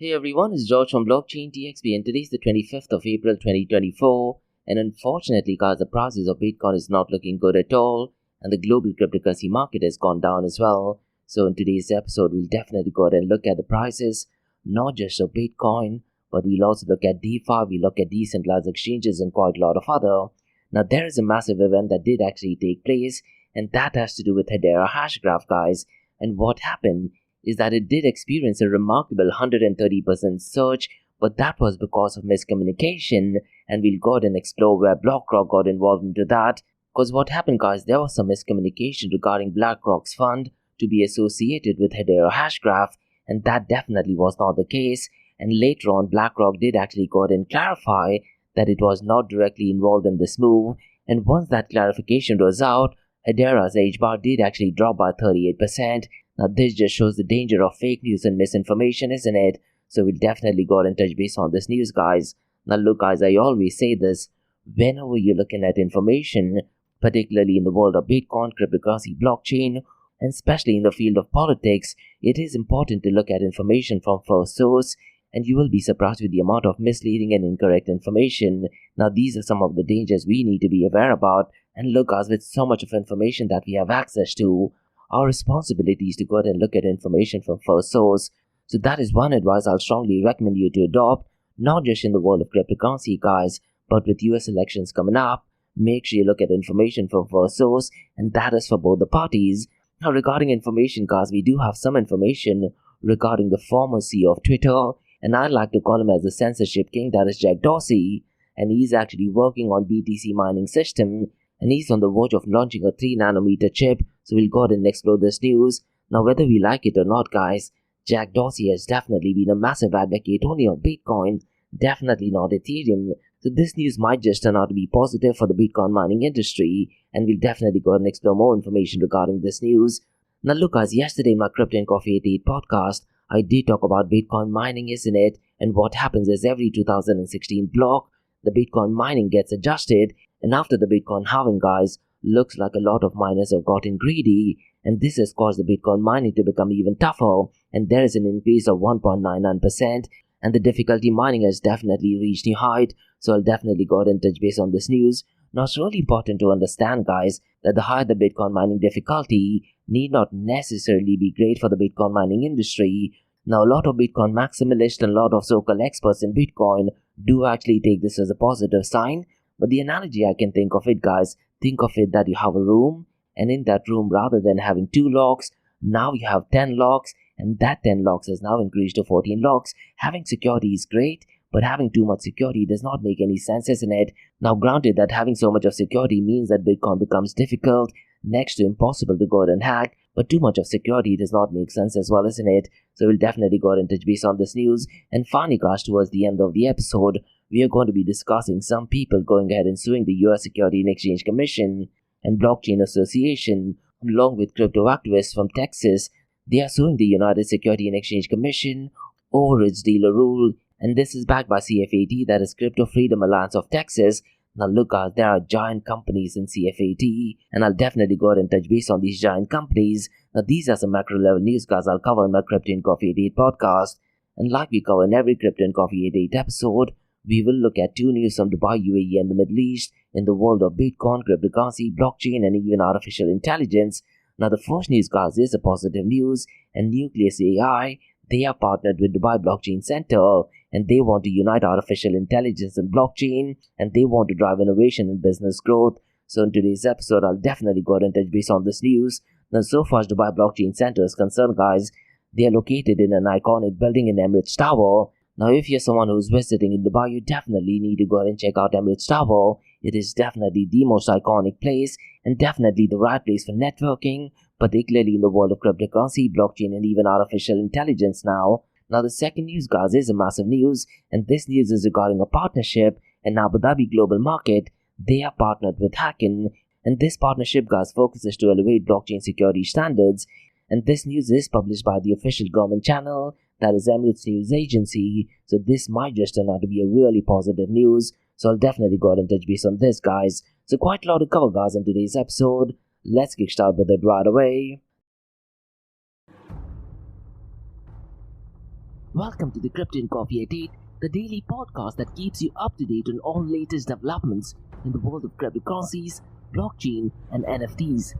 Hey everyone, it's George from Blockchain DXB and today's the 25th of April 2024 and unfortunately guys, the prices of Bitcoin is not looking good at all and the global cryptocurrency market has gone down as well. So in today's episode, we'll definitely go ahead and look at the prices, not just of Bitcoin, but we'll also look at DeFi, we'll look at decentralized exchanges and quite a lot of other. Now there is a massive event that did actually take place and that has to do with Hedera Hashgraph guys, and what happened is that it did experience a remarkable 130% surge, but that was because of miscommunication, and we'll go ahead and explore where BlackRock got involved into that. Because what happened guys, there was some miscommunication regarding BlackRock's fund to be associated with Hedera Hashgraph, and that definitely was not the case, and later on BlackRock did actually go ahead and clarify that it was not directly involved in this move, and once that clarification was out, Hedera's H-bar did actually drop by 38%. Now this just shows the danger of fake news and misinformation, isn't it? So we'll definitely go ahead and touch base on this news guys. Now look guys, I always say this, whenever you're looking at information, particularly in the world of Bitcoin, cryptocurrency, blockchain, and especially in the field of politics, it is important to look at information from first source, and you will be surprised with the amount of misleading and incorrect information. Now these are some of the dangers we need to be aware about, and look guys, with so much of information that we have access to, our responsibility is to go ahead and look at information from first source. So that is one advice I'll strongly recommend you to adopt, not just in the world of cryptocurrency guys, but with US elections coming up. Make sure you look at information from first source, and that is for both the parties. Now regarding information guys, we do have some information regarding the former CEO of Twitter, and I like to call him as the censorship king, that is Jack Dorsey, and he's actually working on BTC mining system, and he's on the verge of launching a 3nm chip, so we'll go ahead and explore this news. Now whether we like it or not guys, Jack Dorsey has definitely been a massive advocate only of Bitcoin, definitely not Ethereum, so this news might just turn out to be positive for the Bitcoin mining industry, and we'll definitely go ahead and explore more information regarding this news. Now look guys, yesterday in my Crypto and Coffee 88 podcast, I did talk about Bitcoin mining, isn't it? And what happens is every 2016 block, the Bitcoin mining gets adjusted, and after the Bitcoin halving guys, looks like a lot of miners have gotten greedy, and this has caused the Bitcoin mining to become even tougher, and there is an increase of 1.99%, and the difficulty mining has definitely reached new height, so I'll definitely go ahead and touch base on this news. Now it's really important to understand guys, that the higher the Bitcoin mining difficulty need not necessarily be great for the Bitcoin mining industry. Now a lot of Bitcoin maximalists and a lot of so-called experts in Bitcoin do actually take this as a positive sign, but the analogy I can think of it guys, think of it that you have a room, and in that room rather than having 2 locks, now you have 10 locks, and that 10 locks has now increased to 14 locks. Having security is great, but having too much security does not make any sense, isn't it? Now granted that having so much of security means that Bitcoin becomes difficult, next to impossible to go ahead and hack, but too much of security does not make sense as well, isn't it? So we'll definitely go ahead and touch base on this news. And finally guys, towards the end of the episode, we are going to be discussing some people going ahead and suing the US Security and Exchange Commission and Blockchain Association, along with crypto activists from Texas. They are suing the United Security and Exchange Commission over its dealer rule, and this is backed by CFAT, that is Crypto Freedom Alliance of Texas. Now look guys, there are giant companies in CFAT, and I'll definitely go ahead and touch base on these giant companies. Now these are some macro level news guys I'll cover in my Crypto and Coffee 88 podcast, and like we cover in every Crypto and Coffee 88 episode, we will look at 2 news from Dubai, UAE and the Middle East in the world of Bitcoin, cryptocurrency, blockchain and even artificial intelligence. Now the first news guys is a positive news, and Nucleus AI, they are partnered with Dubai Blockchain Center, and they want to unite artificial intelligence and blockchain, and they want to drive innovation and business growth. So in today's episode, I'll definitely go ahead and touch base on this news. Now so far as Dubai Blockchain Center is concerned guys, they are located in an iconic building in Emirates Tower. Now if you're someone who's visiting in Dubai, you definitely need to go ahead and check out Emirates Tower. It is definitely the most iconic place, and definitely the right place for networking, particularly in the world of cryptocurrency, blockchain and even artificial intelligence now. Now the second news guys is a massive news, and this news is regarding a partnership in Abu Dhabi global market. They are partnered with Hacken, and this partnership guys focuses to elevate blockchain security standards, and this news is published by the official government channel, that is Emirates News Agency, so this might just turn out to be a really positive news, so I'll definitely go ahead and touch base on this guys. So quite a lot to cover guys in today's episode. Let's get started with it right away. Welcome to the Crypto and Coffee at 8, the daily podcast that keeps you up to date on all latest developments in the world of cryptocurrencies, blockchain, and NFTs.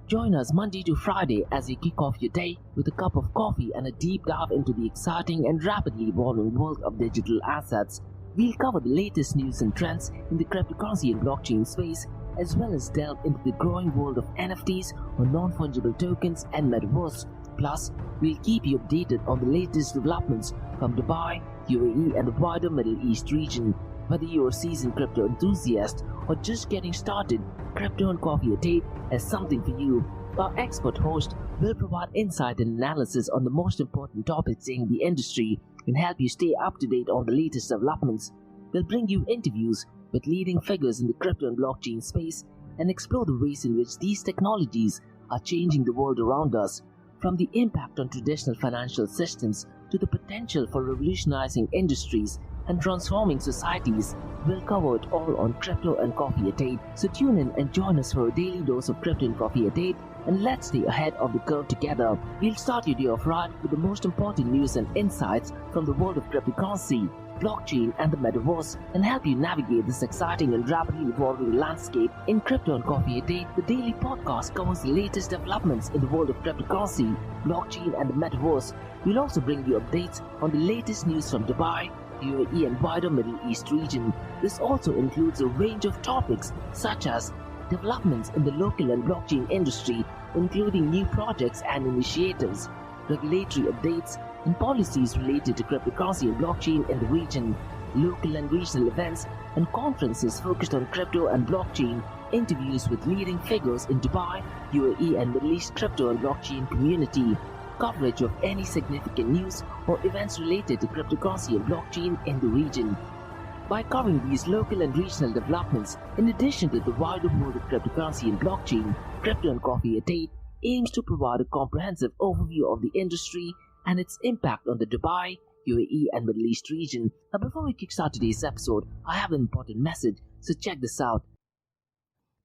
Join us Monday to Friday as you kick off your day with a cup of coffee and a deep dive into the exciting and rapidly evolving world of digital assets. We'll cover the latest news and trends in the cryptocurrency and blockchain space, as well as delve into the growing world of NFTs or non-fungible tokens and metaverse. Plus, we'll keep you updated on the latest developments from Dubai, UAE, and the wider Middle East region. Whether you're a seasoned crypto enthusiast or just getting started, Crypto and Coffee at 8 has something for you. Our expert host will provide insight and analysis on the most important topics in the industry and help you stay up to date on the latest developments. We'll bring you interviews with leading figures in the crypto and blockchain space and explore the ways in which these technologies are changing the world around us. From the impact on traditional financial systems to the potential for revolutionizing industries and transforming societies, we'll cover it all on Crypto and Coffee at 8. So tune in and join us for a daily dose of Crypto and Coffee at 8, and let's stay ahead of the curve together. We'll start your day off right with the most important news and insights from the world of cryptocurrency, blockchain, and the metaverse, and help you navigate this exciting and rapidly evolving landscape. In Crypto and Coffee at 8, the daily podcast covers the latest developments in the world of cryptocurrency, blockchain, and the metaverse. We'll also bring you updates on the latest news from Dubai, UAE, and wider Middle East region. This also includes a range of topics such as developments in the local and blockchain industry, including new projects and initiatives, regulatory updates, and policies related to cryptocurrency and blockchain in the region, local and regional events and conferences focused on crypto and blockchain, interviews with leading figures in Dubai, UAE, and Middle East crypto and blockchain community, coverage of any significant news or events related to cryptocurrency and blockchain in the region. By covering these local and regional developments, in addition to the wider world of cryptocurrency and blockchain, Crypto and Coffee at 8 aims to provide a comprehensive overview of the industry and its impact on the Dubai, UAE, and Middle East region. Now, before we kickstart today's episode, I have an important message, so check this out.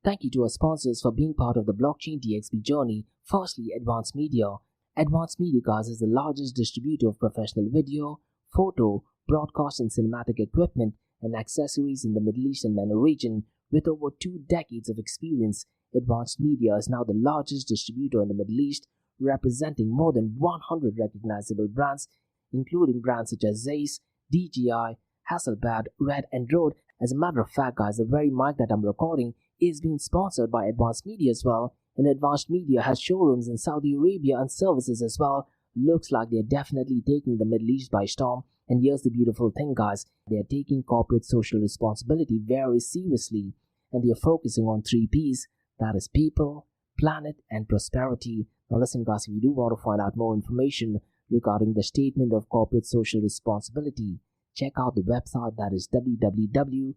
Thank you to our sponsors for being part of the blockchain DXB journey. Firstly, Advanced Media. Advanced Media, guys, is the largest distributor of professional video, photo, broadcast, and cinematic equipment and accessories in the Middle East and MENA region. With over 2 decades of experience, Advanced Media is now the largest distributor in the Middle East, representing more than 100 recognizable brands, including brands such as Zeiss, DJI, Hasselblad, Red, and Rode. As a matter of fact, guys, the very mic that I'm recording is being sponsored by Advanced Media as well, and Advanced Media has showrooms in Saudi Arabia and services as well. Looks like they're definitely taking the Middle East by storm. And here's the beautiful thing, guys, they're taking corporate social responsibility very seriously, and they're focusing on 3 P's, that is people, planet, and prosperity. Now listen, guys, if you do want to find out more information regarding the statement of corporate social responsibility, check out the website, that is www.amt.tv.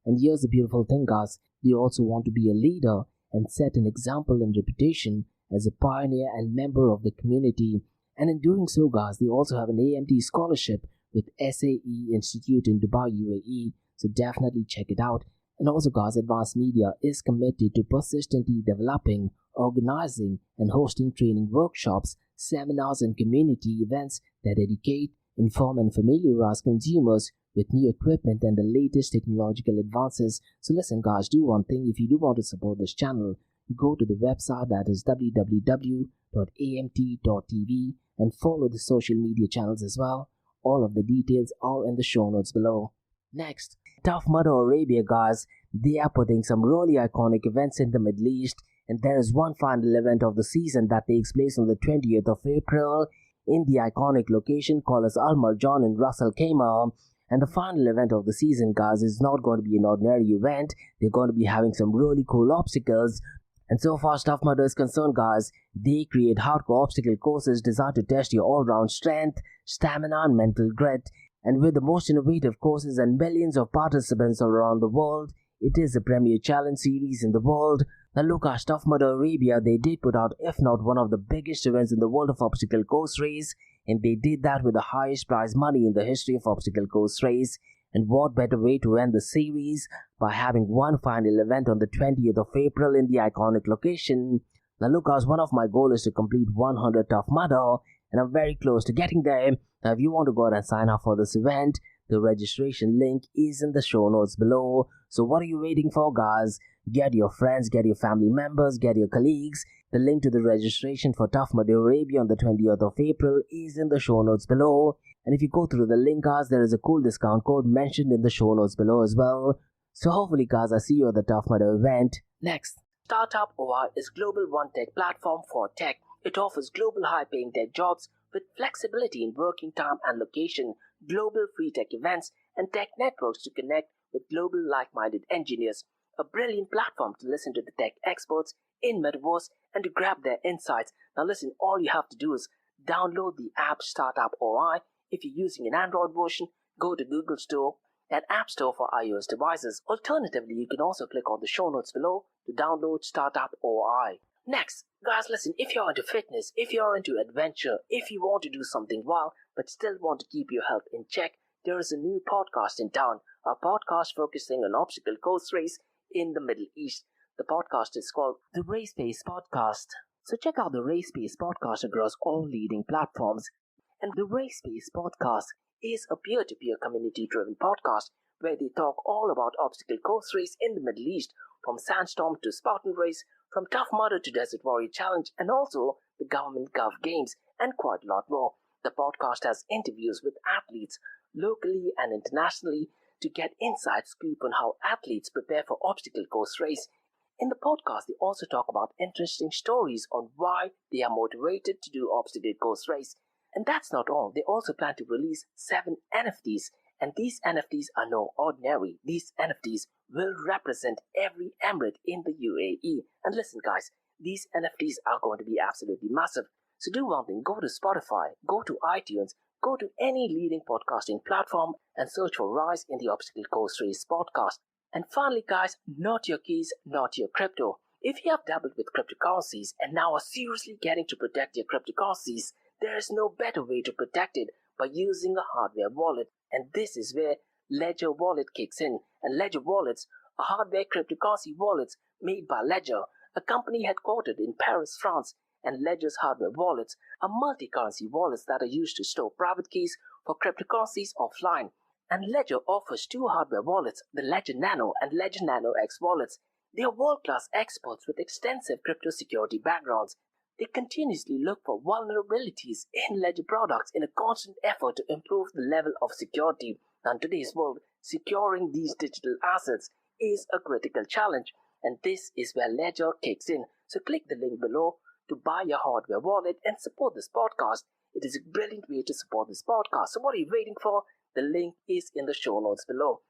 And here's the beautiful thing, guys, they also want to be a leader and set an example and reputation as a pioneer and member of the community. And in doing so, guys, they also have an AMT scholarship with SAE Institute in Dubai, UAE, so definitely check it out. And also, guys, Advanced Media is committed to persistently developing, organizing, and hosting training workshops, seminars, and community events that educate, inform, and familiarize consumers with new equipment and the latest technological advances. So listen, guys, do one thing. If you do want to support this channel, go to the website, that is www.amt.tv, and follow the social media channels as well. All of the details are in the show notes below. Next, Tough Mudder Arabia, guys, they are putting some really iconic events in the Middle East, and there is one final event of the season that takes place on the 20th of April in the iconic location called as Al Marjan in Ras Al Khaimah. And the final event of the season, guys, is not going to be an ordinary event. They're going to be having some really cool obstacles. And so far as Tough Mudder is concerned, guys, they create hardcore obstacle courses designed to test your all-round strength, stamina, and mental grit. And with the most innovative courses and millions of participants around the world, it is the premier challenge series in the world. Now look at Tough Mudder Arabia, they did put out, if not one of the biggest events in the world of obstacle course race, and they did that with the highest prize money in the history of obstacle course race. And what better way to end the series by having one final event on the 20th of April in the iconic location. Now look, guys, one of my goals is to complete 100 Tough Mudder, and I'm very close to getting there. Now, if you want to go out and sign up for this event, the registration link is in the show notes below. So what are you waiting for, guys? Get your friends, get your family members, get your colleagues. The link to the registration for Tough Muddy Arabia on the 20th of April is in the show notes below. And if you go through the link, guys, there is a cool discount code mentioned in the show notes below as well. So hopefully, guys, I see you at the Tough Muddy event. Next, Startup OI is global one-tech platform for tech. It offers global high-paying tech jobs with flexibility in working time and location, global free tech events, and tech networks to connect with global like-minded engineers. A brilliant platform to listen to the tech experts in Metaverse and to grab their insights. Now listen, all you have to do is download the app Startup OI. If you're using an Android version, go to Google Store and App Store for iOS devices. Alternatively, you can also click on the show notes below to download Startup OI. Next, guys, listen, if you're into fitness, if you're into adventure, if you want to do something wild but still want to keep your health in check, there is a new podcast in town, a podcast focusing on obstacle course race in the Middle East. The podcast is called the Race Pace Podcast. So check out the Race Pace Podcast across all leading platforms. And the Race Pace Podcast is a peer-to-peer community-driven podcast where they talk all about obstacle course race in the Middle East, from Sandstorm to Spartan Race, from Tough Mudder to Desert Warrior Challenge, and also the Government Gov Games, and quite a lot more. The podcast has interviews with athletes locally and internationally to get inside scoop on how athletes prepare for obstacle course race. In the podcast, they also talk about interesting stories on why they are motivated to do obstacle course race. And that's not all. They also plan to release 7 NFTs. And these NFTs are no ordinary. These NFTs will represent every emirate in the UAE. And listen, guys, these NFTs are going to be absolutely massive. So do one thing, go to Spotify, go to iTunes, go to any leading podcasting platform and search for Rise in the Obstacle Course Race podcast. And finally, guys, not your keys, not your crypto. If you have dabbled with cryptocurrencies and now are seriously getting to protect your cryptocurrencies, there is no better way to protect it by using a hardware wallet. And this is where Ledger Wallet kicks in. And Ledger Wallets are hardware cryptocurrency wallets made by Ledger, a company headquartered in Paris, France. And Ledger's hardware wallets are multi-currency wallets that are used to store private keys for cryptocurrencies offline. And Ledger offers 2 hardware wallets, the Ledger Nano and Ledger Nano X wallets. They are world-class experts with extensive crypto security backgrounds. They continuously look for vulnerabilities in Ledger products in a constant effort to improve the level of security. Now, in today's world, securing these digital assets is a critical challenge, and this is where Ledger kicks in. So click the link below to buy your hardware wallet and support this podcast. It is a brilliant way to support this podcast. So what are you waiting for? The link is in the show notes below.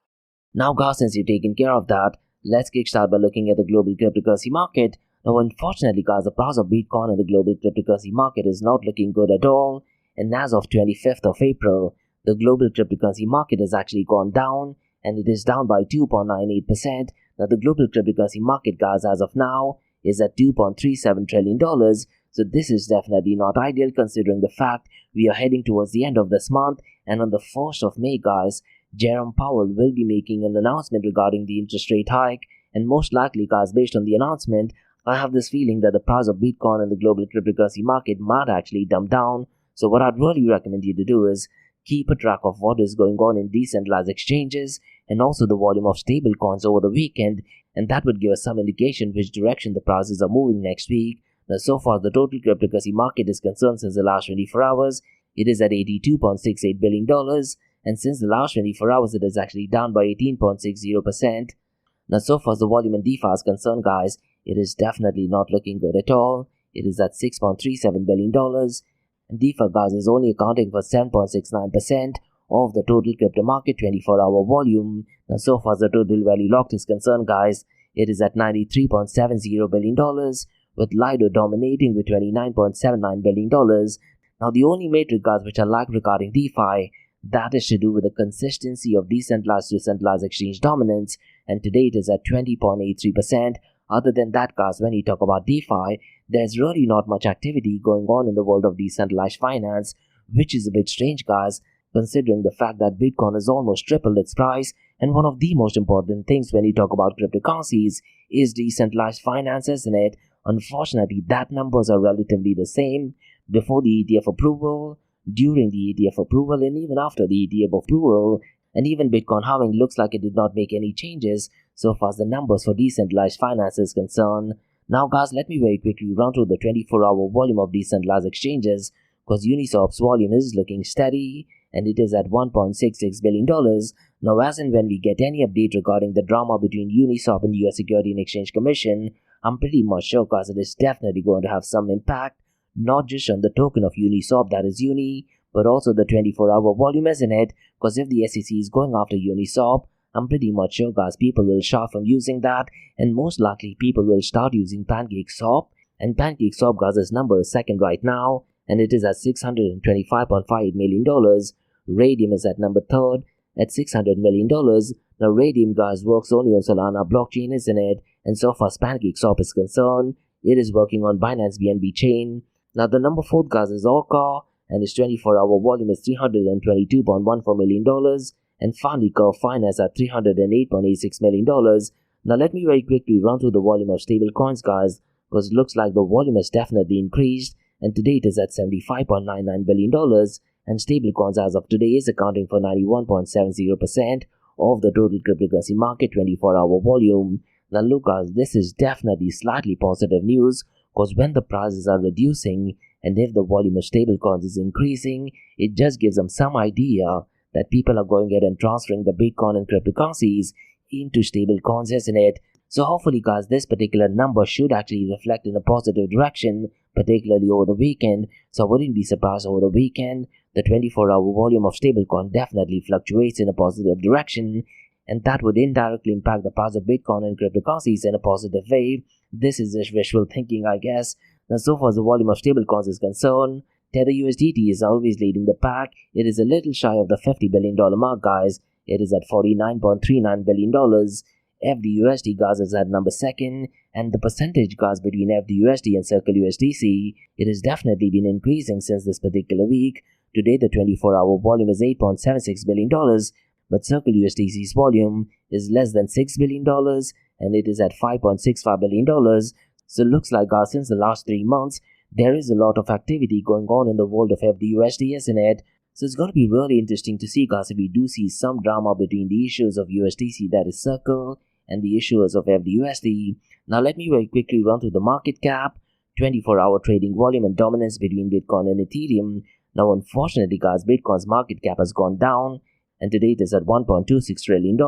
Now, guys, since you've taken care of that, let's kickstart by looking at the global cryptocurrency market. Now, unfortunately, guys, the price of Bitcoin in the global cryptocurrency market is not looking good at all. And as of 25th of April, the global cryptocurrency market has actually gone down, and it is down by 2.98%. Now, the global cryptocurrency market, guys, as of now, is at $2.37 trillion. So this is definitely not ideal considering the fact we are heading towards the end of this month. And on the 1st of May, guys, Jerome Powell will be making an announcement regarding the interest rate hike. And most likely, guys, based on the announcement, I have this feeling that the price of Bitcoin in the global cryptocurrency market might actually dump down. So what I'd really recommend you to do is keep a track of what is going on in decentralized exchanges and also the volume of stable coins over the weekend, and that would give us some indication which direction the prices are moving next week. Now, so far the total cryptocurrency market is concerned since the last 24 hours, it is at $82.68 billion, and since the last 24 hours it is actually down by 18.60%. Now, so far as the volume in DeFi is concerned, guys, it is definitely not looking good at all. It is at $6.37 billion, and DeFi, guys, is only accounting for 7.69% of the total crypto market 24-hour volume. Now, so far as the total value locked is concerned, guys, it is at $93.70 billion, with Lido dominating with $29.79 billion. Now, the only metric, guys, which I like regarding DeFi, that is to do with the consistency of decentralized to centralized exchange dominance, and today it is at 20.83%. Other than that, guys, when you talk about DeFi, there's really not much activity going on in the world of decentralized finance, which is a bit strange, guys, considering the fact that Bitcoin has almost tripled its price, and one of the most important things when you talk about cryptocurrencies is decentralized finance, isn't it? Unfortunately, that numbers are relatively the same, before the ETF approval, during the ETF approval, and even after the ETF approval. And even Bitcoin halving looks like it did not make any changes so far as the numbers for decentralized finance is concerned. Now guys, let me very quickly run through the 24-hour volume of decentralized exchanges, because Uniswap's volume is looking steady and it is at $1.66 billion. Now as and when we get any update regarding the drama between Uniswap and US Security and Exchange Commission, I'm pretty much sure guys it is definitely going to have some impact, not just on the token of Uniswap, that is Uni, but also the 24-hour volume, isn't it? Because if the SEC is going after Uniswap, I'm pretty much sure guys people will shy from using that, and most likely people will start using PancakeSwap. And PancakeSwap guys, its number is second right now, and it is at $625.58 million. Radium is at number third at $600 million. Now Radium guys works only on Solana blockchain, isn't it? And so far as PancakeSwap is concerned, it is working on Binance BNB chain. Now the number 4 guys is Orca, and its 24-hour volume is $322.14 million. And finally Curve Finance at $308.86 million. Now let me very quickly run through the volume of stable coins guys, because it looks like the volume has definitely increased, and today it is at $75.99 billion, and stablecoins as of today is accounting for 91.70% of the total cryptocurrency market 24-hour volume. Now look guys, this is definitely slightly positive news, because when the prices are reducing and if the volume of stablecoins is increasing, it just gives them some idea that people are going ahead and transferring the Bitcoin and cryptocurrencies into stablecoins, isn't it? So hopefully guys, this particular number should actually reflect in a positive direction, particularly over the weekend. So I wouldn't be surprised over the weekend the 24-hour volume of stablecoin definitely fluctuates in a positive direction, and that would indirectly impact the price of Bitcoin and cryptocurrencies in a positive way. This is just wishful thinking, I guess. Now so far as the volume of stablecoins is concerned, Tether USDT is always leading the pack. It is a little shy of the $50 billion mark guys. It is at $49.39 billion. FDUSD guys is at number 2nd, and the percentage guys between FDUSD and Circle USDC, it has definitely been increasing since this particular week. Today the 24-hour volume is $8.76 billion, but Circle USDC's volume is less than $6 billion, and it is at $5.65 billion. So it looks like guys, since the last 3 months, there is a lot of activity going on in the world of FDUSD, isn't it? So it's going to be really interesting to see guys if we do see some drama between the issues of USDC, that is Circle, and the issues of FDUSD. Now let me very quickly run through the market cap, 24-hour trading volume and dominance between Bitcoin and Ethereum. Now unfortunately guys, Bitcoin's market cap has gone down, and today it is at $1.26 trillion,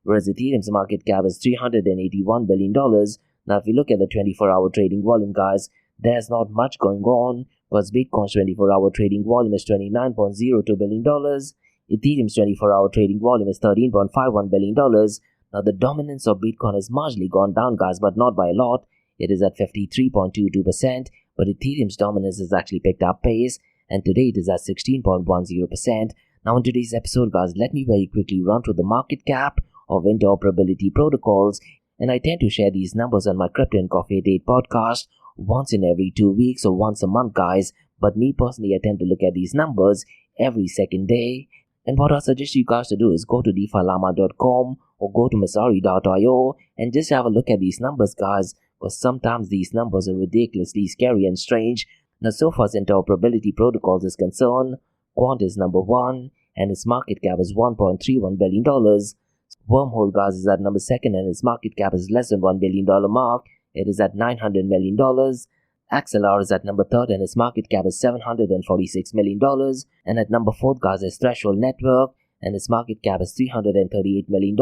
whereas Ethereum's market cap is $381 billion. Now if we look at the 24-hour trading volume guys, there's not much going on, because Bitcoin's 24-hour trading volume is $29.02 billion, Ethereum's 24-hour trading volume is $13.51 billion. Now the dominance of Bitcoin has marginally gone down guys, but not by a lot. It is at 53.22%, but Ethereum's dominance has actually picked up pace, and today it is at 16.10%. Now in today's episode guys, let me very quickly run through the market cap of interoperability protocols, and I tend to share these numbers on my Crypto and Coffee at 8 podcast once in every 2 weeks or once a month guys, but me personally I tend to look at these numbers every second day. And what I suggest you guys to do is go to defilama.com or go to masari.io and just have a look at these numbers guys, because sometimes these numbers are ridiculously scary and strange. Now so far as interoperability protocols is concerned, Quant is number 1 and its market cap is $1.31 billion. Wormhole guys is at number 2nd and its market cap is less than $1 billion mark. It is at $900 million. XLR is at number 3rd and its market cap is $746 million. And at number 4th guys is Threshold Network and its market cap is $338 million.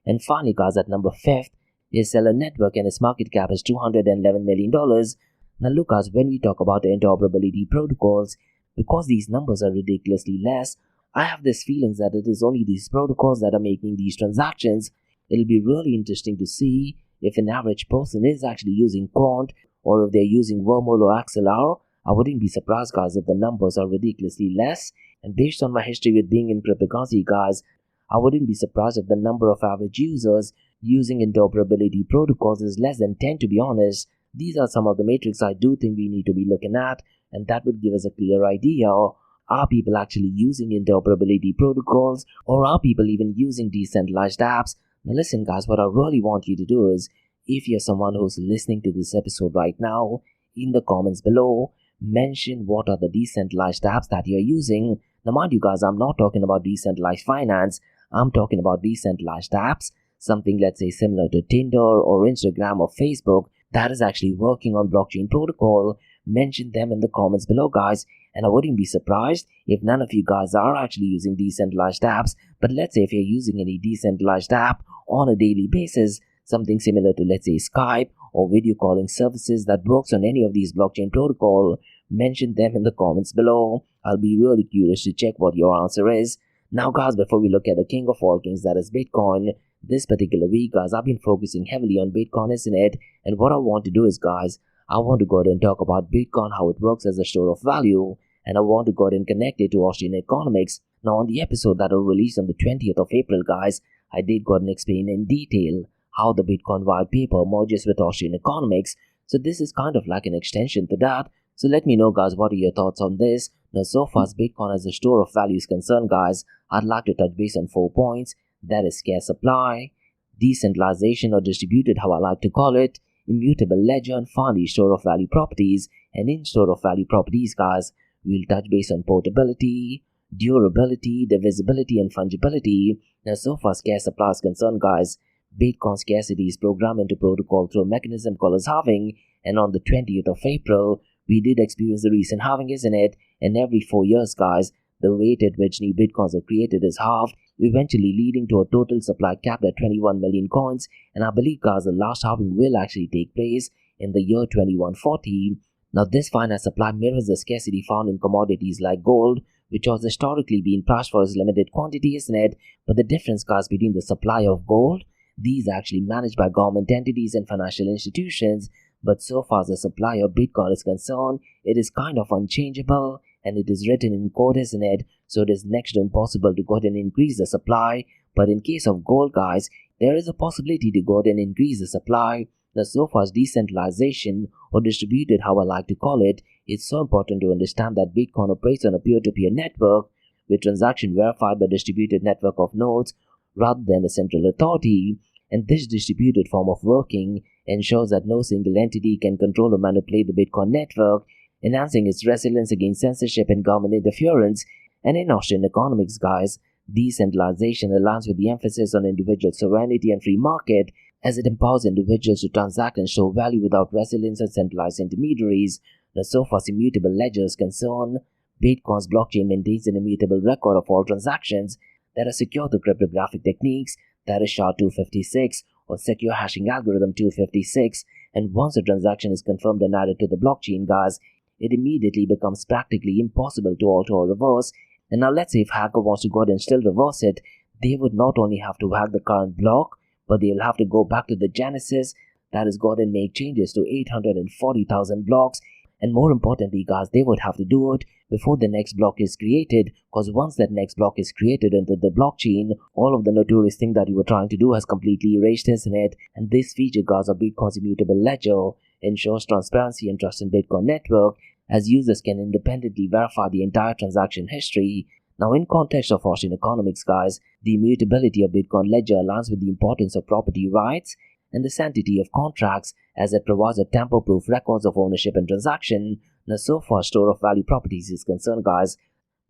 And finally guys, at number 5th is Seller Network and its market cap is $211 million. Now look guys, when we talk about the interoperability protocols, because these numbers are ridiculously less, I have this feeling that it is only these protocols that are making these transactions. It'll be really interesting to see if an average person is actually using Quant or if they're using Wormhole or XLR. I wouldn't be surprised guys if the numbers are ridiculously less, and based on my history with being in cryptocurrency guys, I wouldn't be surprised if the number of average users using interoperability protocols is less than 10, to be honest. These are some of the metrics I do think we need to be looking at, and that would give us a clear idea. Are people actually using interoperability protocols, or are people even using decentralized apps? Now listen guys, what I really want you to do is, if you're someone who's listening to this episode right now, in the comments below, mention what are the decentralized apps that you're using. Now mind you guys, I'm not talking about decentralized finance, I'm talking about decentralized apps, something let's say similar to Tinder or Instagram or Facebook that is actually working on blockchain protocol. Mention them in the comments below guys, and I wouldn't be surprised if none of you guys are actually using decentralized apps, but let's say if you're using any decentralized app on a daily basis, something similar to let's say Skype or video calling services that works on any of these blockchain protocol, mention them in the comments below. I'll be really curious to check what your answer is. Now guys, before we look at the king of all kings, that is Bitcoin, this particular week guys, I've been focusing heavily on Bitcoin, isn't it? And what I want to do is guys, I want to go ahead and talk about Bitcoin, how it works as a store of value, and I want to go ahead and connect it to Austrian economics. Now on the episode that will release on the 20th of April guys, I did go ahead and explain in detail how the Bitcoin white paper merges with Austrian economics. So this is kind of like an extension to that. So let me know guys, what are your thoughts on this? Now so far as Bitcoin as a store of value is concerned guys, I'd like to touch base on 4 points. That is scarce supply, decentralization or distributed, how I like to call it, immutable ledger, and finally store of value properties. And in store of value properties guys, we'll touch base on portability, durability, divisibility, and fungibility. Now so far as scarce supply is concerned guys, Bitcoin scarcity is programmed into protocol through a mechanism called as halving, and on the 20th of April, we did experience the recent halving, isn't it? And every 4 years guys, the rate at which new Bitcoins are created is halved, eventually leading to a total supply capped at 21 million coins. And I believe guys, the last halving will actually take place in the year 2140. Now this finite supply mirrors the scarcity found in commodities like gold, which has historically been priced for its limited quantity, isn't it? But the difference guys between the supply of gold, these are actually managed by government entities and financial institutions, but so far as the supply of Bitcoin is concerned, it is kind of unchangeable, and it is written in code, isn't it? So it is next to impossible to go ahead and increase the supply. But in case of gold guys, there is a possibility to go ahead and increase the supply. Now so far as decentralization or distributed, how I like to call it, it's so important to understand that Bitcoin operates on a peer-to-peer network with transaction verified by a distributed network of nodes rather than a central authority. And this distributed form of working ensures that no single entity can control or manipulate the Bitcoin network, enhancing its resilience against censorship and government interference. And in Austrian economics guys, decentralization aligns with the emphasis on individual sovereignty and free market, as it empowers individuals to transact and store value without resilience and centralized intermediaries. Now so far as immutable ledger is concerned, Bitcoin's blockchain maintains an immutable record of all transactions that are secure through cryptographic techniques, that is SHA-256 or Secure Hashing Algorithm 256, and once a transaction is confirmed and added to the blockchain guys, it immediately becomes practically impossible to alter or reverse. And now let's say if hacker wants to go ahead and still reverse it, they would not only have to hack the current block, but they'll have to go back to the genesis, that is go ahead and make changes to 840,000 blocks. And more importantly guys, they would have to do it before the next block is created, because once that next block is created into the blockchain, all of the notorious thing that you were trying to do has completely erased, isn't it? And this feature guys of Bitcoin's immutable ledger ensures transparency and trust in Bitcoin network, as users can independently verify the entire transaction history. Now in context of Austrian economics guys, the immutability of Bitcoin ledger aligns with the importance of property rights and the sanctity of contracts, as it provides a tamper-proof records of ownership and transaction. Now so far store of value properties is concerned guys,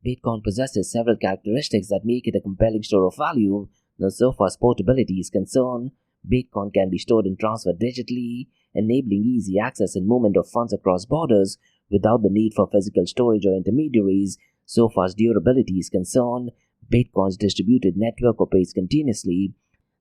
Bitcoin possesses several characteristics that make it a compelling store of value. Now so far as portability is concerned, Bitcoin can be stored and transferred digitally, enabling easy access and movement of funds across borders without the need for physical storage or intermediaries. So far as durability is concerned, Bitcoin's distributed network operates continuously,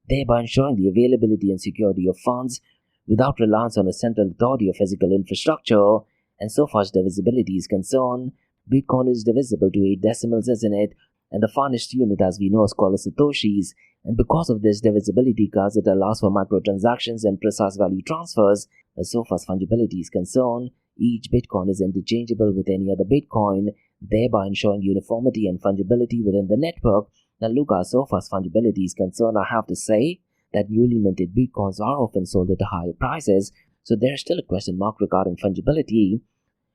thereby ensuring the availability and security of funds without reliance on a central authority or physical infrastructure. And so far as divisibility is concerned, Bitcoin is divisible to 8 decimals, isn't it? And the finest unit, as we know, is called satoshis. And because of this divisibility guys, it allows for microtransactions and precise value transfers. And so far as fungibility is concerned, each Bitcoin is interchangeable with any other Bitcoin, thereby ensuring uniformity and fungibility within the network. Now look, so far as fungibility is concerned, I have to say that newly minted Bitcoins are often sold at higher prices, so there's still a question mark regarding fungibility.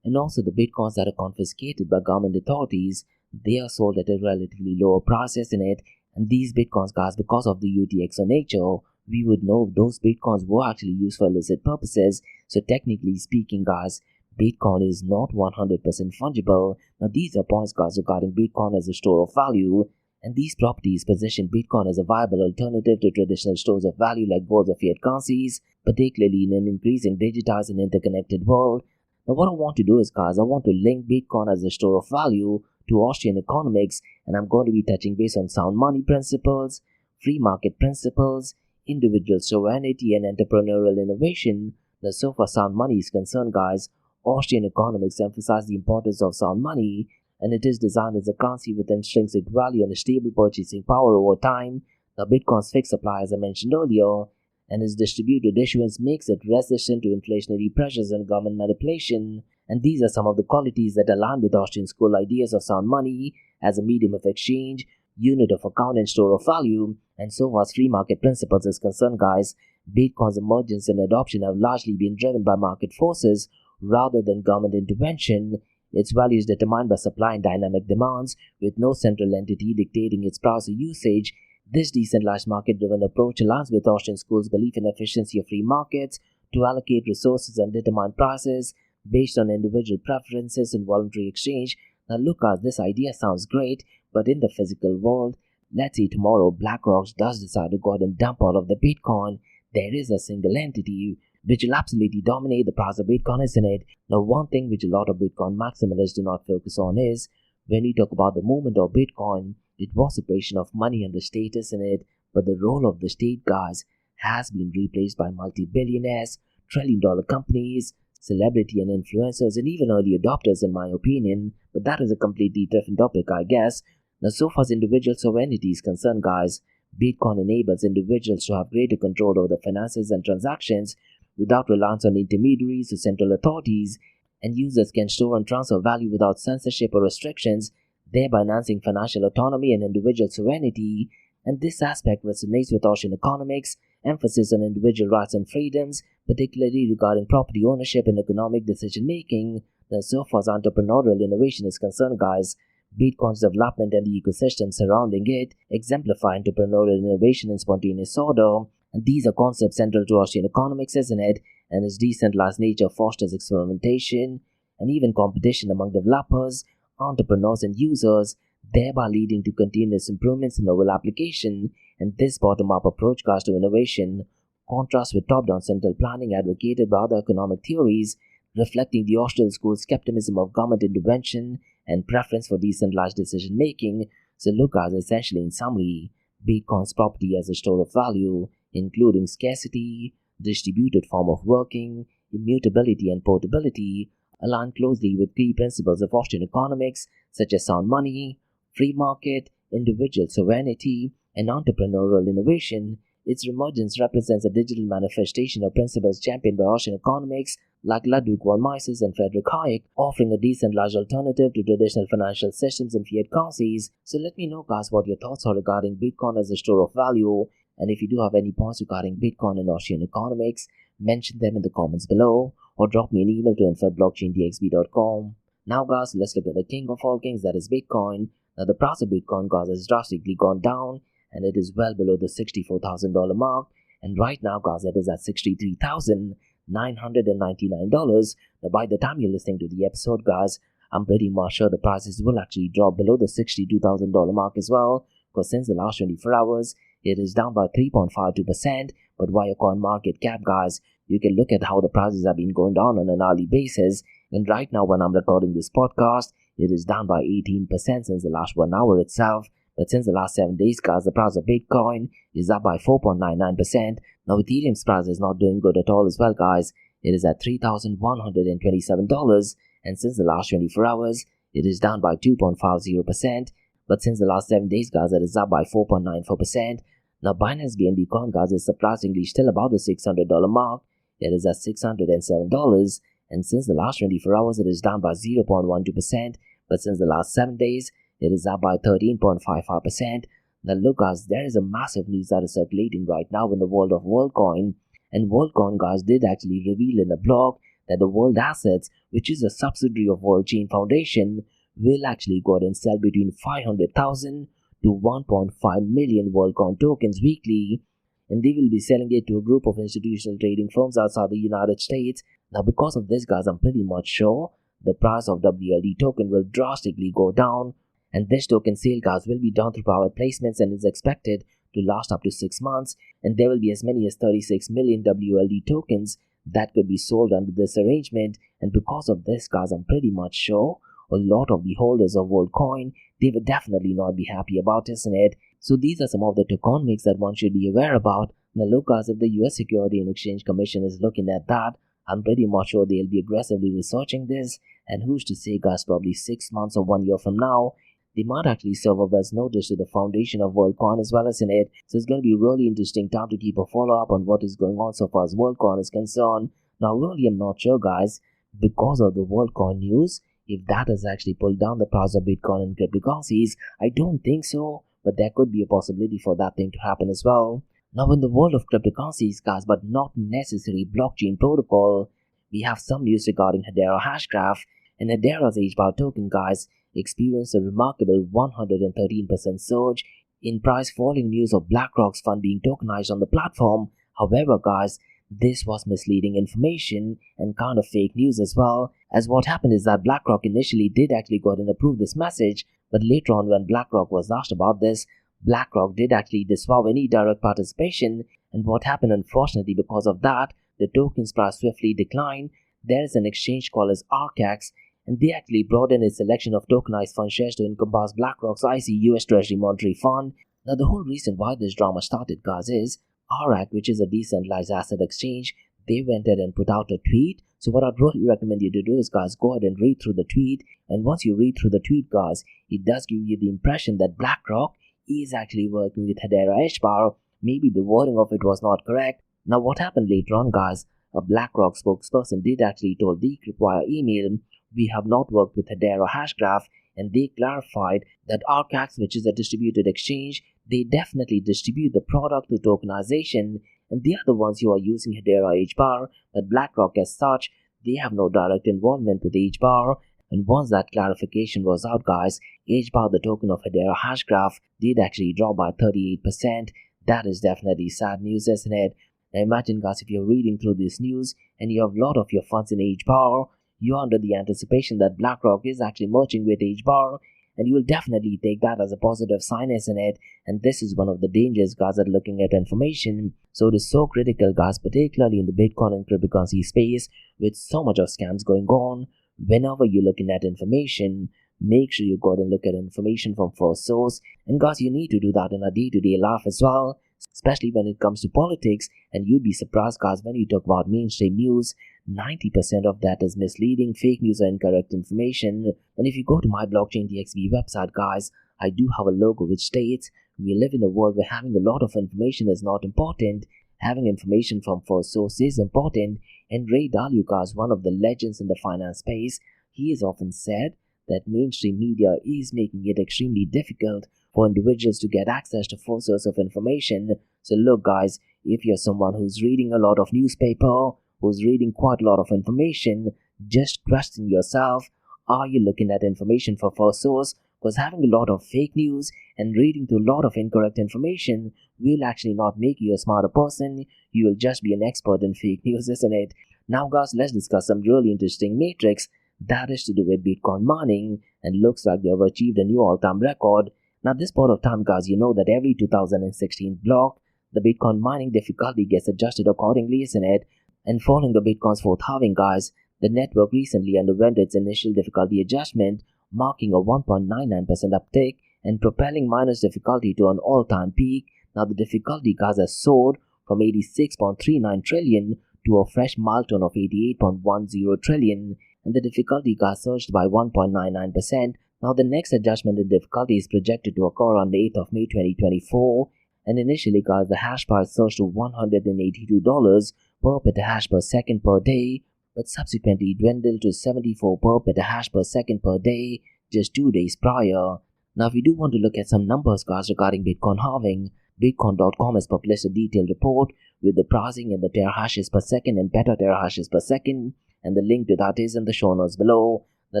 And also the Bitcoins that are confiscated by government authorities, they are sold at a relatively lower price, isn't it? And these Bitcoins guys, because of the UTXO nature, we would know those Bitcoins were actually used for illicit purposes. So technically speaking guys, Bitcoin is not 100% fungible. Now these are points, guys, regarding Bitcoin as a store of value, and these properties position Bitcoin as a viable alternative to traditional stores of value like gold or fiat currencies, particularly in an increasing digitized and interconnected world. Now what I want to do is, guys, I want to link Bitcoin as a store of value to Austrian economics, and I'm going to be touching base on sound money principles, free market principles, individual sovereignty, and entrepreneurial innovation. Now so far sound money is concerned, guys, Austrian economics emphasize the importance of sound money, and it is designed as a currency with intrinsic value and a stable purchasing power over time. Now Bitcoin's fixed supply, as I mentioned earlier, and its distributed issuance makes it resistant to inflationary pressures and government manipulation. And these are some of the qualities that align with Austrian school ideas of sound money as a medium of exchange, unit of account, and store of value. And so far as free market principles is concerned, guys, Bitcoin's emergence and adoption have largely been driven by market forces rather than government intervention. Its value is determined by supply and dynamic demands, with no central entity dictating its price or usage. This decentralized market-driven approach aligns with Austrian school's belief in efficiency of free markets to allocate resources and determine prices based on individual preferences and voluntary exchange. Now look, guys, this idea sounds great, but in the physical world, let's say tomorrow BlackRock does decide to go out and dump all of the Bitcoin, there is a single entity which will absolutely dominate the price of Bitcoin, isn't it? Now one thing which a lot of Bitcoin maximalists do not focus on is, when we talk about the movement of Bitcoin, it was a creation of money and the status in it, but the role of the state, guys, has been replaced by multi-billionaires, trillion-dollar companies, celebrity and influencers, and even early adopters, in my opinion. But that is a completely different topic, I guess. Now so far as individual sovereignty is concerned, guys, Bitcoin enables individuals to have greater control over the finances and transactions without reliance on intermediaries or central authorities, and users can store and transfer value without censorship or restrictions, thereby enhancing financial autonomy and individual sovereignty. And this aspect resonates with Austrian economics, emphasis on individual rights and freedoms, particularly regarding property ownership and economic decision-making. Now so far as entrepreneurial innovation is concerned, guys, Bitcoin's development and the ecosystem surrounding it exemplify entrepreneurial innovation and spontaneous order. And these are concepts central to Austrian economics, isn't it? And its decentralized nature fosters experimentation and even competition among developers, entrepreneurs, and users, thereby leading to continuous improvements in novel application. And this bottom-up approach, guys, to innovation contrasts with top-down central planning advocated by other economic theories, reflecting the Austrian school's skepticism of government intervention and preference for decentralized decision-making. So look, guys, essentially in summary, Bitcoin's property as a store of value, including scarcity, distributed form of working, immutability, and portability, align closely with key principles of Austrian economics such as sound money, free market, individual sovereignty, and entrepreneurial innovation. Its emergence represents a digital manifestation of principles championed by Austrian economics like Ludwig von Mises and Friedrich Hayek, offering a decentralized alternative to traditional financial systems and fiat currencies. So let me know, guys, what your thoughts are regarding Bitcoin as a store of value, and if you do have any points regarding Bitcoin and Austrian economics, mention them in the comments below, or drop me an email to info@blockchaindxb.com. Now, guys, let's look at the king of all kings, that is Bitcoin. Now, the price of Bitcoin, guys, has drastically gone down, and it is well below the $64,000 mark. And right now, guys, it is at $63,999. Now, by the time you're listening to the episode, guys, I'm pretty much sure the prices will actually drop below the $62,000 mark as well, because since the last 24 hours, it is down by 3.52%. But via coin market cap, guys, you can look at how the prices have been going down on an hourly basis. And right now, when I'm recording this podcast, it is down by 18% since the last 1 hour itself. But since the last 7 days, guys, the price of Bitcoin is up by 4.99%. Now, Ethereum's price is not doing good at all as well, guys. It is at $3,127. And since the last 24 hours, it is down by 2.50%. But since the last 7 days, guys, it is up by 4.94%. Now, Binance BNB coin, guys, is surprisingly still about the $600 mark. It is at $607. And since the last 24 hours, it is down by 0.12%. But since the last 7 days, it is up by 13.55%. Now look, guys, there is a massive news that is circulating right now in the world of WorldCoin. And WorldCoin, guys, did actually reveal in a blog that the World Assets, which is a subsidiary of World Chain Foundation, will actually go out and sell between 500,000 to 1.5 million WorldCoin tokens weekly. and they will be selling it to a group of institutional trading firms outside the United States. Now, because of this, guys, I'm pretty much sure the price of WLD token will drastically go down, and this token sale, guys, will be done through private placements and is expected to last up to 6 months, and there will be as many as 36 million WLD tokens that could be sold under this arrangement. And because of this, guys, I'm pretty much sure a lot of the holders of WorldCoin, they would definitely not be happy about this, isn't it? So these are some of the tokenomics that one should be aware about. Now look, guys, if the US Security and Exchange Commission is looking at that, I'm pretty much sure they'll be aggressively researching this, and who's to say, guys, probably 6 months or 1 year from now, they might actually serve up as notice to the foundation of WorldCoin as well as in it. So it's going to be a really interesting time to keep a follow-up on what is going on so far as WorldCoin is concerned. Now really, I'm not sure, guys, because of the WorldCoin news, if that has actually pulled down the price of Bitcoin and cryptocurrencies. I don't think so, but there could be a possibility for that thing to happen as well. Now in the world of cryptocurrencies, guys, but not necessarily blockchain protocol, we have some news regarding Hedera Hashgraph, and Hedera's HBAR token, guys, experienced a remarkable 113% surge in price following news of BlackRock's fund being tokenized on the platform. However, guys, this was misleading information and kind of fake news as well, as what happened is that BlackRock initially did actually go ahead and approve this message, but later on when BlackRock was asked about this, BlackRock did actually disavow any direct participation, and what happened, unfortunately, because of that, the token's price swiftly declined. There is an exchange called as ARCAX, and they actually broadened its selection of tokenized fund shares to encompass BlackRock's IC US Treasury Monetary Fund. Now the whole reason why this drama started, guys, is ARAC, which is a decentralized asset exchange, they went ahead and put out a tweet. So what I'd really recommend you to do is, guys, go ahead and read through the tweet, and once you read through the tweet, guys, it does give you the impression that BlackRock is actually working with Hedera HBAR. Maybe the wording of it was not correct. Now what happened later on, guys, a BlackRock spokesperson did actually told Decrypt via email, we have not worked with Hedera Hashgraph, and they clarified that ARCAX, which is a distributed exchange, they definitely distribute the product through tokenization, and they are the ones who are using Hedera HBAR, but BlackRock as such, they have no direct involvement with HBAR. And once that clarification was out, guys, HBAR, the token of Hedera Hashgraph, did actually drop by 38%. That is definitely sad news, isn't it? Now imagine, guys, if you're reading through this news and you have a lot of your funds in HBAR, you're under the anticipation that BlackRock is actually merging with HBAR, and you will definitely take that as a positive sign, isn't it? And this is one of the dangers, guys, at looking at information. So it is so critical, guys, particularly in the Bitcoin and cryptocurrency space, with so much of scams going on. Whenever you're looking at information, make sure you go ahead and look at information from first source. And guys, you need to do that in a day-to-day life as well, especially when it comes to politics. And you'd be surprised, guys, when you talk about mainstream news, 90% of that is misleading, fake news, or incorrect information. And if you go to my blockchain DXB website, guys, I do have a logo which states we live in a world where having a lot of information is not important. Having information from first source is important. And Ray Dalio, guys, one of the legends in the finance space, he has often said that mainstream media is making it extremely difficult for individuals to get access to full source of information. So look, guys, if you're someone who's reading a lot of newspaper, who's reading quite a lot of information, just question yourself, are you looking at information for first source? Because having a lot of fake news and reading through a lot of incorrect information will actually not make you a smarter person. You will just be an expert in fake news, isn't it? Now, guys, let's discuss some really interesting metrics that is to do with Bitcoin mining, and looks like they have achieved a new all-time record. Now, this point of time, guys, you know that every 2016 block, the Bitcoin mining difficulty gets adjusted accordingly, isn't it? And following the Bitcoin's fourth halving, guys, the network recently underwent its initial difficulty adjustment, marking a 1.99% uptick and propelling miners' difficulty to an all-time peak. Now, the difficulty, guys, has soared from 86.39 trillion to a fresh milestone of 88.10 trillion, and the difficulty, guys, surged by 1.99%. Now, the next adjustment in difficulty is projected to occur on the 8th of May 2024, and initially, guys, the hash price surged to $182 per petahash per second per day, but subsequently dwindled to 74 per petahash per second per day just 2 days prior. Now, if you do want to look at some numbers, guys, regarding Bitcoin halving, Bitcoin.com has published a detailed report with the pricing and the terahashes per second and petaterahashes per second, and the link to that is in the show notes below. Now,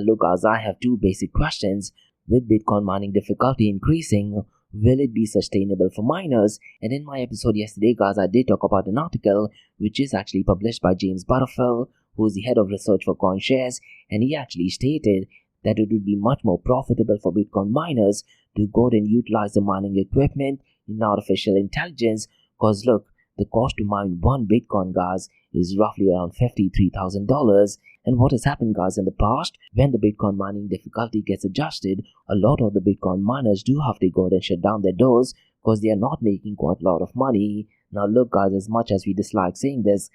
look, guys, I have two basic questions. With Bitcoin mining difficulty increasing, will it be sustainable for miners? And in my episode yesterday, guys, I did talk about an article which is actually published by James Butterfield, who is the head of research for CoinShares, and he actually stated that it would be much more profitable for Bitcoin miners to go and utilize the mining equipment in artificial intelligence, because look, the cost to mine one Bitcoin, guys, is roughly around $53,000. And what has happened, guys, in the past, when the Bitcoin mining difficulty gets adjusted, a lot of the Bitcoin miners do have to go and shut down their doors because they are not making quite a lot of money. Now look, guys, as much as we dislike saying this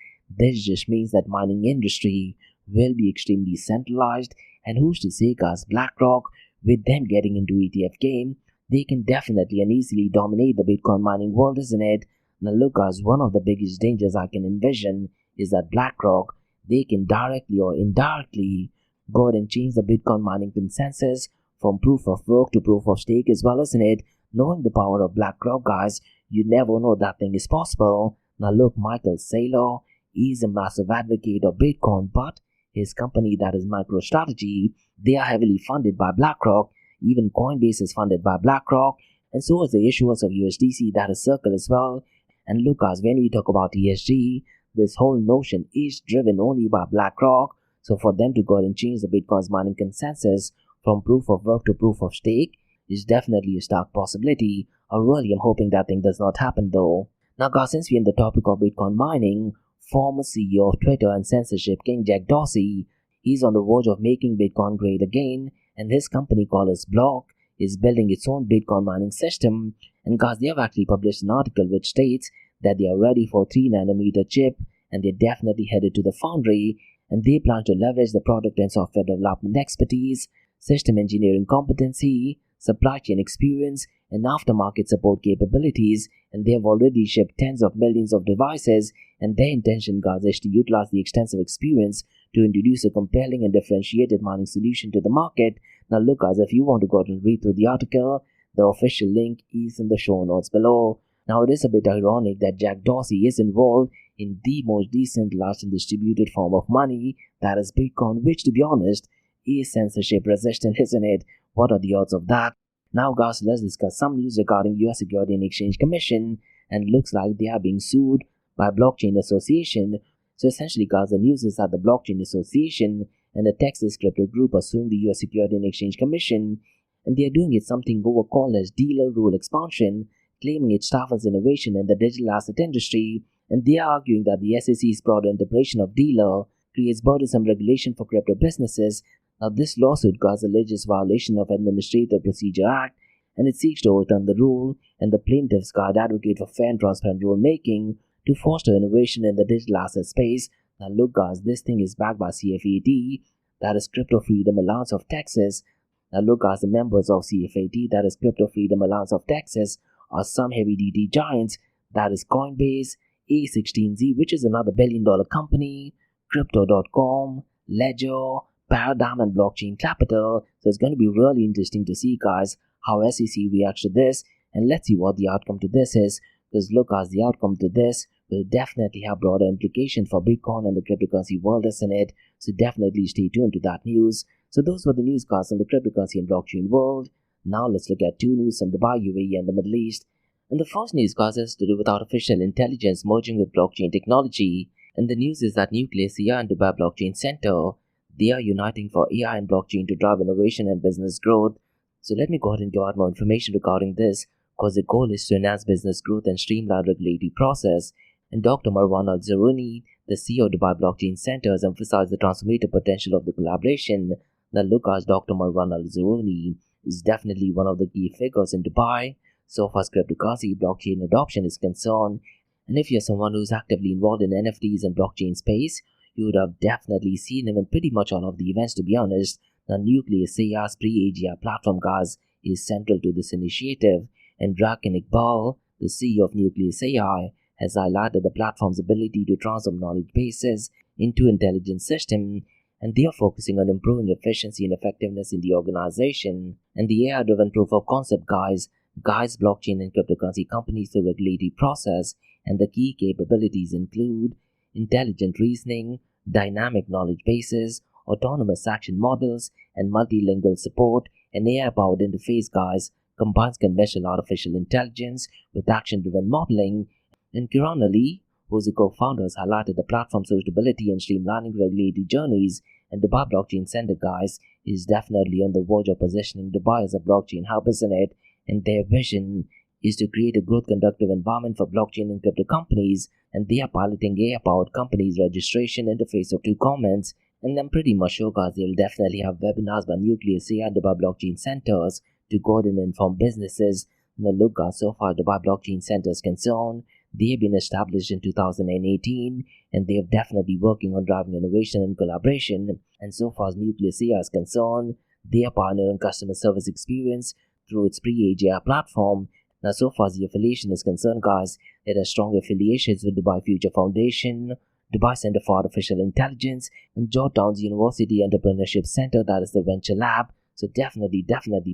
just means that mining industry will be extremely centralized, and who's to say, guys, BlackRock, with them getting into ETF game, they can definitely and easily dominate the Bitcoin mining world, isn't it? Now look, guys, one of the biggest dangers I can envision is that BlackRock, they can directly or indirectly go ahead and change the Bitcoin mining consensus from proof of work to proof of stake as well, isn't it? Knowing the power of BlackRock, guys, you never know that thing is possible. Now look, Michael Saylor is a massive advocate of Bitcoin, but his company, that is MicroStrategy, they are heavily funded by BlackRock. Even Coinbase is funded by BlackRock, and so is the issuers of USDC, that is Circle as well. And look, guys, when we talk about ESG, this whole notion is driven only by BlackRock. So for them to go ahead and change the Bitcoin's mining consensus from proof of work to proof of stake is definitely a stark possibility. I really am hoping that thing does not happen though. Now, guys, since we're in the topic of Bitcoin mining, former CEO of Twitter and censorship king Jack Dorsey, he's on the verge of making Bitcoin great again, and his company called Block is building its own Bitcoin mining system. And guys, they have actually published an article which states that they are ready for 3nm chip, and they're definitely headed to the foundry, and they plan to leverage the product and software development expertise, system engineering competency, supply chain experience, and aftermarket support capabilities, and they have already shipped tens of millions of devices, and their intention, guys, is to utilize the extensive experience to introduce a compelling and differentiated mining solution to the market. Now look, guys, if you want to go out and read through the article, the official link is in the show notes below. Now it is a bit ironic that Jack Dorsey is involved in the most decentralized and distributed form of money, that is Bitcoin, which, to be honest, is censorship resistant, isn't it? What are the odds of that? Now, guys, let's discuss some news regarding US Security and Exchange Commission, and looks like they are being sued by Blockchain Association. So essentially, guys, the news is that the Blockchain Association and the Texas Crypto Group are suing the US Security and Exchange Commission, and they are doing it something over called as dealer rule expansion, claiming it stifles innovation in the digital asset industry, and they are arguing that the SEC's broader interpretation of dealer creates burdensome regulation for crypto businesses. Now, this lawsuit, guys, alleges violation of Administrative Procedure Act, and it seeks to overturn the rule, and the plaintiffs, guys, advocate for fair and transparent rulemaking to foster innovation in the digital asset space. Now, look, guys, this thing is backed by CFAT, that is Crypto Freedom Alliance of Texas. Now, look, guys, the members of CFAT, that is Crypto Freedom Alliance of Texas, are some heavy-duty giants, that is Coinbase, A16Z, which is another billion-dollar company, Crypto.com, Ledger, Paradigm, and Blockchain Capital. So it's going to be really interesting to see, guys, how SEC reacts to this, and let's see what the outcome to this is, because look, guys, the outcome to this will definitely have broader implications for Bitcoin and the cryptocurrency world, isn't it? So definitely stay tuned to that news. So those were the news, guys, on the cryptocurrency and blockchain world. Now let's look at two news from Dubai, UAE, and the Middle East. And the first news, guys, has to do with artificial intelligence merging with blockchain technology. And the news is that Nucleus AI and Dubai Blockchain Center, they are uniting for AI and blockchain to drive innovation and business growth. So let me go ahead and give out more information regarding this, because the goal is to enhance business growth and streamline regulatory process. And Dr. Marwan Al-Zaruni, the CEO of Dubai Blockchain Center, has emphasized the transformative potential of the collaboration. Now look, as Dr. Marwan Al-Zaruni is definitely one of the key figures in Dubai so far as cryptocurrency blockchain adoption is concerned. And if you're someone who's actively involved in NFTs and blockchain space, you would have definitely seen him in pretty much all of the events, to be honest. The Nucleus AI's pre-AGI platform, guys, is central to this initiative, and Draken Iqbal, the CEO of Nucleus AI, has highlighted the platform's ability to transform knowledge bases into intelligent systems, and they are focusing on improving efficiency and effectiveness in the organization. And the AI-driven proof of concept guides blockchain and cryptocurrency companies through regulatory process, and the key capabilities include intelligent reasoning, dynamic knowledge bases, autonomous action models, and multilingual support, and AI-powered interface, guys, combines conventional artificial intelligence with action-driven modeling, and currently, whose co-founders highlighted the platform's suitability and streamlining regulatory journeys, and Dubai Blockchain Center, guys, is definitely on the verge of positioning Dubai as a blockchain hub, isn't it? And their vision is to create a growth-conductive environment for blockchain and crypto companies, and they are piloting AI-powered companies registration interface of 2 comments, and I'm pretty much sure, guys, they'll definitely have webinars by Nucleus AI and Dubai Blockchain Centers to coordinate and inform businesses. And look, guys, so far Dubai Blockchain Center is concerned, they have been established in 2018, and they are definitely working on driving innovation and collaboration. And so far as Nucleus AI is concerned, they are pioneering customer service experience through its pre-age AI platform. Now, so far as the affiliation is concerned, guys, there are strong affiliations with Dubai Future Foundation, Dubai Center for Artificial Intelligence, and Georgetown's University Entrepreneurship Center, that is the Venture Lab. So definitely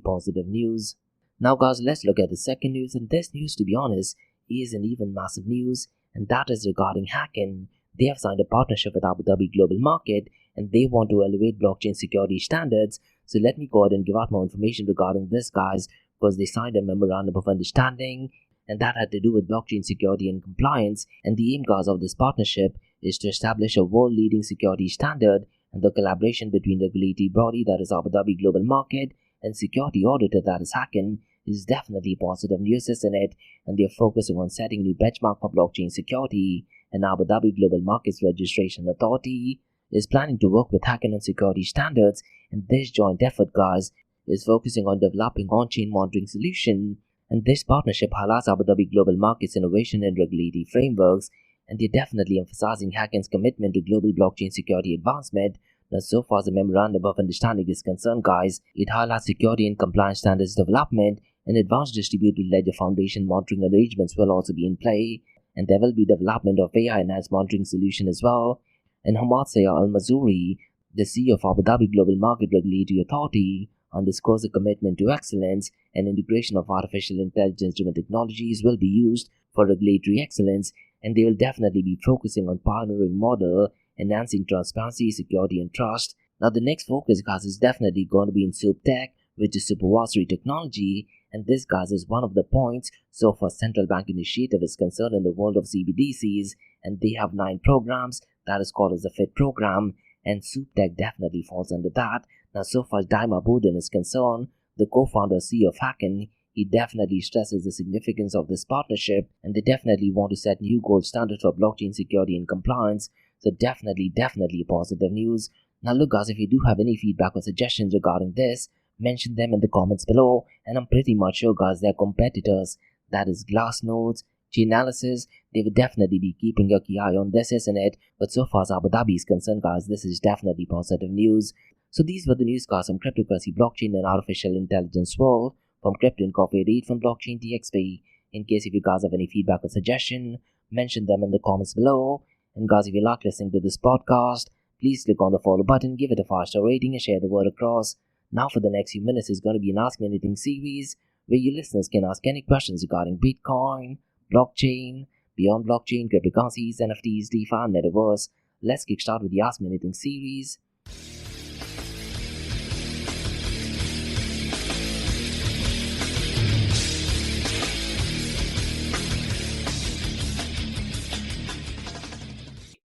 positive news. Now, guys, let's look at the second news, and this news, to be honest, is an even massive news, and that is regarding hacking. They have signed a partnership with Abu Dhabi Global Market, and they want to elevate blockchain security standards. So let me go ahead and give out more information regarding this, guys, because they signed a memorandum of understanding, and that had to do with blockchain security and compliance. And the aim, guys, of this partnership is to establish a world-leading security standard, and the collaboration between the regulatory body, that is Abu Dhabi Global Market, and security auditor, that is Hacken, is definitely positive news, isn't it? And they're focusing on setting new benchmark for blockchain security, and Abu Dhabi Global Markets Registration Authority is planning to work with Hacken on security standards, and this joint effort, guys, is focusing on developing on-chain monitoring solution. And this partnership highlights Abu Dhabi Global Markets innovation and regulatory frameworks, and they're definitely emphasizing Hacken's commitment to global blockchain security advancement. Now, so far as the memorandum of understanding is concerned, guys, it highlights security and compliance standards development, and advanced distributed ledger foundation monitoring arrangements will also be in play, and there will be development of AI-enhanced monitoring solution as well. And Hamad Sayar Al-Mazuri, the CEO of Abu Dhabi Global Market Regulatory Authority, underscores a commitment to excellence, and integration of artificial intelligence-driven technologies will be used for regulatory excellence, and they will definitely be focusing on pioneering model, enhancing transparency, security, and trust. Now, the next focus, guys, is definitely going to be in SupTech, which is supervisory technology, and this, guys, is one of the points so far central bank initiative is concerned in the world of CBDCs, and they have 9 programs that is called as the FIT program, and SupTech definitely falls under that. Now, so far as Daima Budin is concerned, the co-founder CEO of Hacken, he definitely stresses the significance of this partnership, and they definitely want to set new gold standards for blockchain security and compliance. So definitely positive news. Now look, guys, if you do have any feedback or suggestions regarding this, mention them in the comments below, and I'm pretty much sure, guys, their competitors, that is Glassnodes, Chainalysis, they will definitely be keeping a key eye on this, isn't it? But so far as Abu Dhabi is concerned, guys, this is definitely positive news. So these were the news, guys, from cryptocurrency, blockchain, and artificial intelligence world, from Crypto Incorporated, from Blockchain DXB. In case if you guys have any feedback or suggestion, mention them in the comments below. And guys, if you like listening to this podcast, please click on the follow button, give it a 5-star rating, and share the word across. Now for the next few minutes is going to be an Ask Me Anything series, where you listeners can ask any questions regarding Bitcoin, blockchain, beyond blockchain, cryptocurrencies, NFTs, DeFi, and Metaverse. Let's kickstart with the Ask Me Anything series.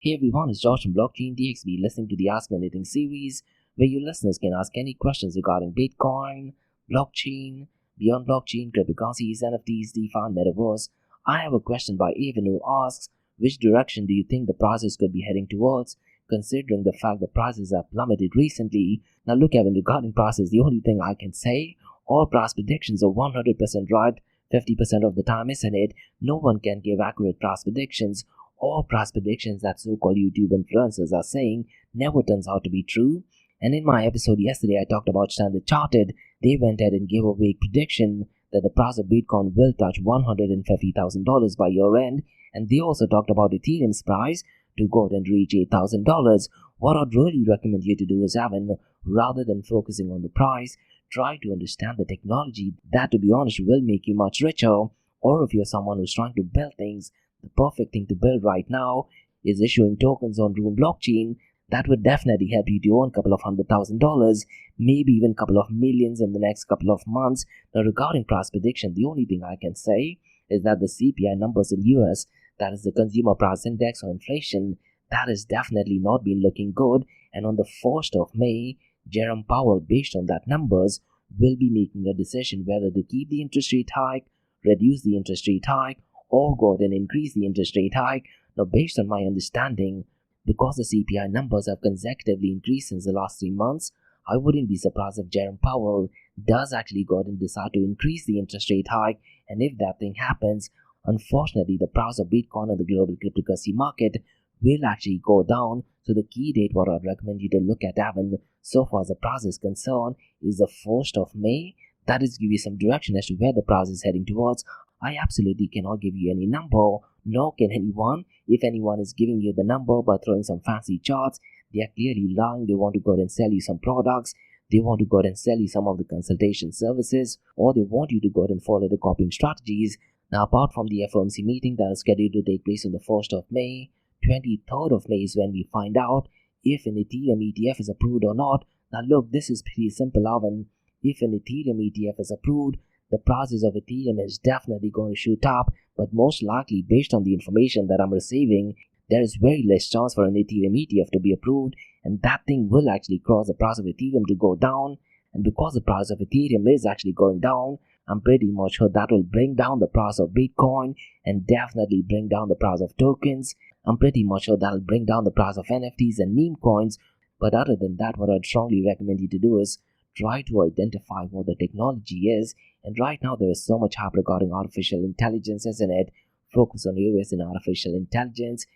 Hey everyone, it's Josh from Blockchain DXB listening to the Ask Me Anything series, where you listeners can ask any questions regarding Bitcoin, blockchain, beyond blockchain, cryptocurrencies, NFTs, DeFi, and Metaverse. I have a question by Evan who asks, which direction do you think the prices could be heading towards, considering the fact that prices have plummeted recently? Now look, Evan, regarding prices, the only thing I can say, all price predictions are 100% right, 50% of the time, isn't it? No one can give accurate price predictions. All price predictions that so-called YouTube influencers are saying never turns out to be true. And in my episode yesterday, I talked about Standard Chartered. They went ahead and gave a vague prediction that the price of Bitcoin will touch $150,000 by year end. And they also talked about Ethereum's price to go ahead and reach $8,000. What I'd really recommend you to do is, Evan, rather than focusing on the price, try to understand the technology that, to be honest, will make you much richer. Or if you're someone who's trying to build things, the perfect thing to build right now is issuing tokens on Room blockchain. that would definitely help you to earn a couple of $100,000, maybe even a couple of millions in the next couple of months. Now, regarding price prediction, the only thing I can say is that the CPI numbers in US, that is the Consumer Price Index or inflation, that has definitely not been looking good. And on the 1st of May, Jerome Powell, based on that numbers, will be making a decision whether to keep the interest rate hike, reduce the interest rate hike, or go ahead and increase the interest rate hike. Now, based on my understanding, because the CPI numbers have consecutively increased since the last 3 months, I wouldn't be surprised if Jerome Powell does actually go ahead and decide to increase the interest rate hike. And if that thing happens, unfortunately, the price of Bitcoin and the global cryptocurrency market will actually go down. So the key date what I'd recommend you to look at having so far as the price is concerned is the 1st of May. That is give you some direction as to where the price is heading towards. I absolutely cannot give you any number, nor can anyone. If anyone is giving you the number by throwing some fancy charts, they are clearly lying. They want to go ahead and sell you some products. They want to go ahead and sell you some of the consultation services, or they want you to go ahead and follow the copying strategies. Now, apart from the FOMC meeting that is scheduled to take place on the 1st of May, 23rd of May is when we find out if an Ethereum ETF is approved or not. Now look, this is pretty simple, Alvin. If an Ethereum ETF is approved, the prices of Ethereum is definitely going to shoot up, but most likely, based on the information that I'm receiving, there is very less chance for an Ethereum ETF to be approved, and that thing will actually cause the price of Ethereum to go down. And because the price of Ethereum is actually going down, I'm pretty much sure that will bring down the price of Bitcoin and definitely bring down the price of tokens. I'm pretty much sure that'll bring down the price of NFTs and meme coins. But other than that, what I'd strongly recommend you to do is try to identify what the technology is. And right now there is so much hype regarding artificial intelligence, isn't it? Focus on areas in artificial intelligence,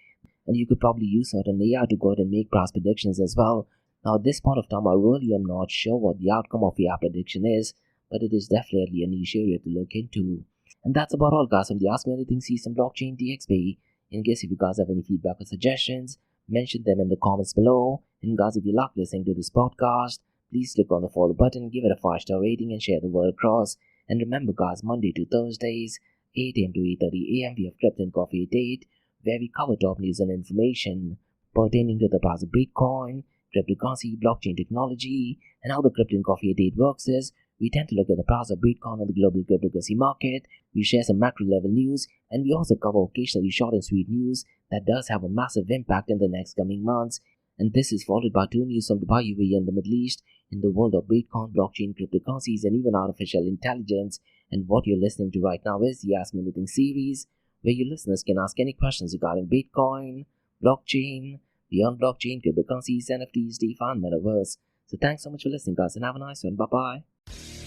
and you could probably use certain AI to go ahead and make price predictions as well. Now, at this point of time, I really am not sure what the outcome of AI prediction is, but it is definitely a niche area to look into. And that's about all, guys, from the Ask Me Anything Season Blockchain DXB. In case if you guys have any feedback or suggestions, mention them in the comments below. And guys, if you like listening to this podcast, please click on the follow button, give it a 5-star rating, and share the word across. And remember, guys, Monday to Thursdays, 8 a.m. to 8:30 a.m. we have Crypto and Coffee at 8, where we cover top news and information pertaining to the price of Bitcoin, cryptocurrency, blockchain technology, and how the Crypto and Coffee at 8 works is we tend to look at the price of Bitcoin and the global cryptocurrency market. We share some macro level news, and we also cover occasionally short and sweet news that does have a massive impact in the next coming months. And this is followed by 2 news from Dubai, UAE, and the Middle East in the world of Bitcoin, blockchain, cryptocurrencies, and even artificial intelligence. And what you're listening to right now is the Ask Me Anything series, where your listeners can ask any questions regarding Bitcoin, blockchain, beyond blockchain, cryptocurrencies, NFTs, DeFi, and Metaverse. So thanks so much for listening, guys, and have a nice one. Bye-bye.